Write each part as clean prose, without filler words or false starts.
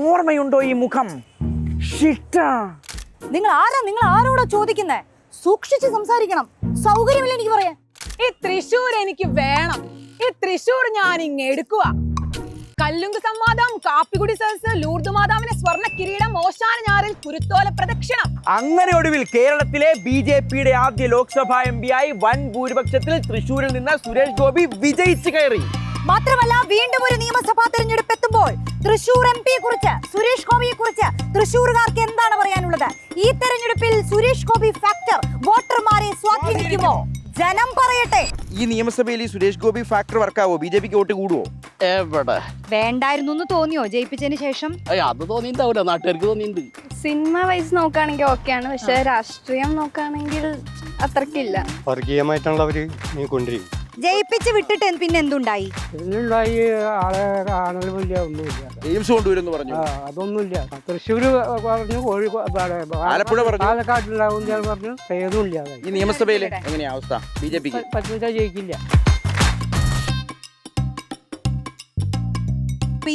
ഓർമ്മയുണ്ടോ ഈ മുഖം? നിങ്ങൾ ആരോടാ ചോദിക്കുന്നേ? സൂക്ഷിച്ച് സംസാരിക്കണം. സൗകര്യമില്ല എനിക്ക് പറയാൻ. ഈ തൃശ്ശൂർ എനിക്ക് വേണം. ഈ തൃശ്ശൂർ ഞാൻ ഇങ്ങ് എടുക്കുക. കല്ലുങ്ക് സംവാദം, കാപ്പിക്കുടി സദസ്, ലൂർദ് മാതാവിന്റെ സ്വർണ്ണ കിരീടം, ഓശാന ഞാറിൽ കുരുത്തോല പ്രദക്ഷിണം. അങ്ങനെ ഒടുവിൽ കേരളത്തിലെ BJPയുടെ ആദ്യ ലോക്സഭാ MP ആയി വൻ ഭൂരിപക്ഷത്തിൽ തൃശ്ശൂരിൽ നിന്ന് സുരേഷ് ഗോപി വിജയിച്ചു കയറി. മാത്രമല്ല വീണ്ടും ഒരു നിയമസഭാ തെരഞ്ഞെടുപ്പ് എത്തുമ്പോൾ തൃശൂർ MP കുറിച്ച്, സുരേഷ് ഗോപിയെ കുറിച്ച് തൃശ്ശൂർകാർക്ക് എന്താണ് പറയാനുള്ളത്? ഈ തെരഞ്ഞെടുപ്പിൽ സുരേഷ് ഗോപി ഫാക്ടർ വോട്ടർമാരെ സ്വാധീനിക്കുമോ? ജനം പറയട്ടെ. ഈ നിയമസഭയിൽ ഈ സുരേഷ് ഗോപി ഫാക്ടർ വർക്കാവോ? BJPക്ക് വോട്ട് കൂടുവോ? എവിടെ വേണ്ടായിരുന്നു എന്ന് തോന്നിയോ ജയിപ്പിച്ചതിന് ശേഷം? അത് തോന്നിണ്ടാവില്ല, നാട്ടുകാർക്ക് തോന്നിയിട്ടുണ്ട്. സിനിമ വൈസ് നോക്കുകയാണെങ്കിൽ ഓക്കെയാണ്, പക്ഷെ രാഷ്ട്രീയം നോക്കുകയാണെങ്കിൽ അത്രക്കില്ല. വർഗീയമായിട്ടുള്ളവര് കൊണ്ടുവരും. ജയിപ്പിച്ച് വിട്ടിട്ട് പിന്നെ എന്തുണ്ടായി? എയിംസ് കൊണ്ടുവരുമെന്ന് പറഞ്ഞു. അതൊന്നുമില്ല. തൃശ്ശൂര് പറഞ്ഞു, കോഴിക്കോട്, ആലപ്പുഴ പറഞ്ഞു, പാലക്കാട്ടിലുണ്ടാവും പറഞ്ഞു. ഏതുമില്ല. ഈ നിയമസഭയിൽ എങ്ങനെയാ അവസ്ഥ? BJPക്ക് പത്മജ ജയിക്കില്ല.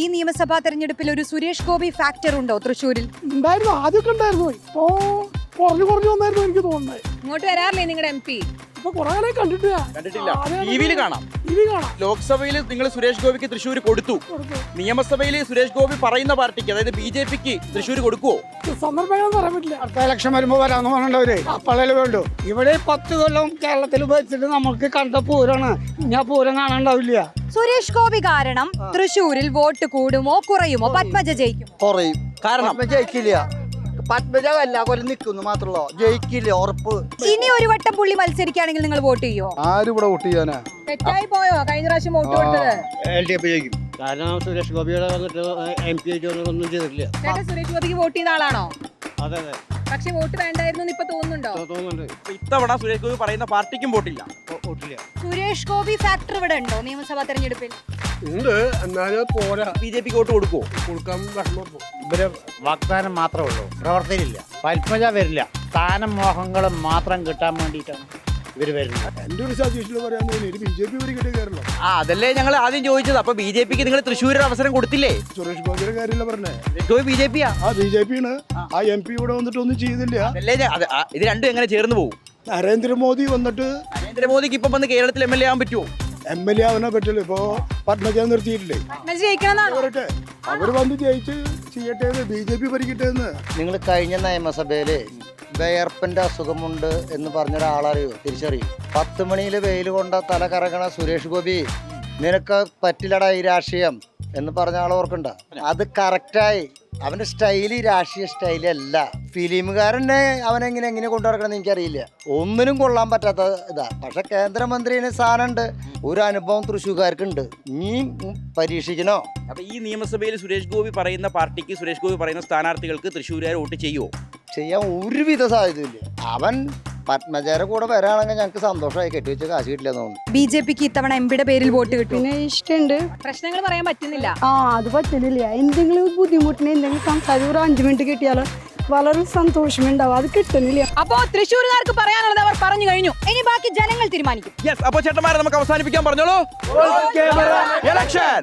ഈ നിയമസഭാ തെരഞ്ഞെടുപ്പിൽ ഒരു സുരേഷ് ഗോപി ഫാക്ടർ ഉണ്ടോ തൃശ്ശൂരിൽ? ഉണ്ടായിരുന്നു, ആദ്യമൊക്കെ ഉണ്ടായിരുന്നു. ഇപ്പോ കുറഞ്ഞു വന്നായിരുന്നു എനിക്ക് തോന്നുന്നത്. ഇങ്ങോട്ട് വരാറില്ലേ നിങ്ങളുടെ MP? ഇപ്പൊ കുറെ നാളെ കണ്ടിട്ടില്ല. ടിവിയിൽ കാണാം. ലോക്സഭയിൽ നിങ്ങൾ സുരേഷ് ഗോപിക്ക് തൃശ്ശൂർ കൊടുത്തു. നിയമസഭയിൽ സുരേഷ് ഗോപി പറയുന്ന പാർട്ടിക്ക്, അതായത് BJPക്ക് തൃശ്ശൂർ കൊടുക്കുവോ? സന്ദർഭങ്ങൾ പറയാൻ പറ്റില്ല. അടുത്ത ഇലക്ഷൻ വരുമ്പോ വരാന്ന് പറഞ്ഞവര് അപ്പളേ വേണ്ടു. ഇവിടെ 10 കൊല്ലം കേരളത്തിൽ ഭരിച്ചിട്ട് നമുക്ക് കണ്ട പൂരാണ്. ഞാൻ പൂരം കാണാണ്ടാവില്ല. സുരേഷ് ഗോപി കാരണം തൃശ്ശൂരിൽ വോട്ട് കൂടുമോ കുറയുമോ? പത്മജ ജയിക്കും. കുറയും. കാരണം ജയിക്കില്ല. പത്മജ എല്ലാ കൊല്ലം നിൽക്കുന്നു മാത്രമല്ലോ, ജയിക്കില്ല ഉറപ്പ്. ഇനി ഒരു വട്ടം പുള്ളി മത്സരിക്കുകയാണെങ്കിൽ നിങ്ങൾ വോട്ട് ചെയ്യോ? ആരും ഇവിടെ വോട്ട് ചെയ്യാനാ? തെറ്റായി പോയോ കഴിഞ്ഞ പ്രാവശ്യം വോട്ട് കൊടുത്തത്? LDF ജയിക്കും. കാരണം സുരേഷ് ഗോപിയുടെ MP ഒന്നും ചെയ്തിട്ടില്ല. ചേട്ടൻ സുരേഷ് ഗോപിക്ക് വോട്ട് ചെയ്ത ആളാണോ? അതെ. പക്ഷെ വോട്ട് വേണ്ടായിരുന്നു ഇപ്പൊ തോന്നുന്നുണ്ടോ? ഇത്തവണ സുരേഷ് ഗോപി പറയുന്ന പാർട്ടിക്കും വോട്ടില്ല. സുരേഷ് ഗോപി ഫാക്ടർ ഇവിടെ ഉണ്ടോ നിയമസഭാ തെരഞ്ഞെടുപ്പിൽ? ഉണ്ട്, എന്നാലും പോരാ. BJPക്ക് വോട്ട് കൊടുക്കുവോ? കൊടുക്കാൻ ഇവര് വാഗ്ദാനം മാത്രമേ ഉള്ളൂ, പ്രവർത്തനമില്ല. പത്മജ വരില്ല. സ്ഥാനം മോഹങ്ങളും മാത്രം കിട്ടാൻ വേണ്ടിയിട്ടാണ് ഇവര് വരുന്നത്. എന്റെ ഒരു സജഷനിൽ പറയാൻ BJP ഒരു കിട്ടിയ കേരളം. അതല്ലേ ഞങ്ങൾ ആദ്യം ചോദിച്ചത്. അപ്പൊ BJPക്ക് നിങ്ങൾ തൃശ്ശൂരിൽ അവസരം കൊടുത്തില്ലേ? സുരേഷ് ഗോപിയുടെ കാര്യമല്ല പറഞ്ഞേ. BJP BJP ആണ്. ആ MP ഇവിടെ വന്നിട്ട് ഒന്നും ചെയ്തില്ല. ഇത് രണ്ടും എങ്ങനെ ചേർന്ന് പോകും? നരേന്ദ്രമോദി വന്നിട്ട്, നരേന്ദ്രമോദിക്ക് ഇപ്പൊ വന്ന് കേരളത്തിൽ MLA ആവാൻ പറ്റുമോ? MLA ആവാനേ പറ്റില്ല. ഇപ്പൊ പത്മജ നിർത്തിയിട്ടില്ലേ? ജയിക്കണമെന്നാണ്. അവര് വന്ന് ജയിച്ച് ചെയ്യട്ടെ, BJP ഭരിക്കട്ടെ എന്ന്. നിങ്ങൾ കഴിഞ്ഞ നിയമസഭയില് വിയർപ്പിന്റെ അസുഖമുണ്ട് എന്ന് പറഞ്ഞൊരാളറിയോ? തിരിച്ചറിയും. 10 മണിയിൽ വെയിൽ കൊണ്ട തല കറങ്ങണ സുരേഷ് ഗോപി, നിനക്ക് പറ്റില്ലടാ ഈ രാഷ്ട്രീയം എന്ന് പറഞ്ഞ ആൾ ഓർക്കണ്ട. അത് കറക്റ്റായി. അവന്റെ സ്റ്റൈല് രാഷ്ട്രീയ സ്റ്റൈലല്ല. ഫിലിമുകാരനെ അവനെങ്ങനെ കൊണ്ടുനടക്കണമെന്ന് എനിക്കറിയില്ല. ഒന്നിനും കൊള്ളാൻ പറ്റാത്ത ഇതാ. പക്ഷെ കേന്ദ്രമന്ത്രിന് സ്ഥാനമുണ്ട്. ഒരു അനുഭവം തൃശ്ശൂർക്കാർക്കുണ്ട്. നീ പരീക്ഷിക്കണോ? അപ്പൊ ഈ നിയമസഭയിൽ സുരേഷ് ഗോപി പറയുന്ന പാർട്ടിക്ക്, സുരേഷ് ഗോപി പറയുന്ന സ്ഥാനാർത്ഥികൾക്ക് തൃശ്ശൂരുകാർ വോട്ട് ചെയ്യുമോ? ചെയ്യാൻ ഒരുവിധ സാധ്യതയില്ല. അവൻ പത്മജയുടെ കൂടെ വരാണെങ്കിൽ ഞങ്ങൾക്ക് സന്തോഷമായി. കെട്ടിവെച്ച കാശ് കിട്ടില്ല തോന്നുന്നു. BJPക്ക് ഇത്തവണ MPയുടെ പേരിൽ വോട്ട് കിട്ടും. പിന്നെ ഇഷ്ടമുണ്ട്. പ്രശ്നങ്ങൾ പറയാൻ പറ്റുന്നില്ല. അത് പറ്റില്ല. എന്തെങ്കിലും ബുദ്ധിമുട്ടിന് എന്തെങ്കിലും സംസാരിച്ച് ഒരു 5 മിനിറ്റ് കിട്ടിയാലോ വളരെ സന്തോഷമുണ്ടാവും. അത് കിട്ടുന്നില്ല. അപ്പോ തൃശ്ശൂർകാർക്ക് പറയാനുള്ളത് അവർ പറഞ്ഞു കഴിഞ്ഞു. ഇനി ബാക്കി ജനങ്ങൾ തീരുമാനിക്കും. അപ്പൊ ചേട്ടന്മാരെ നമുക്ക് അവസാനിപ്പിക്കാൻ പറഞ്ഞോളൂ. ഇലക്ഷൻ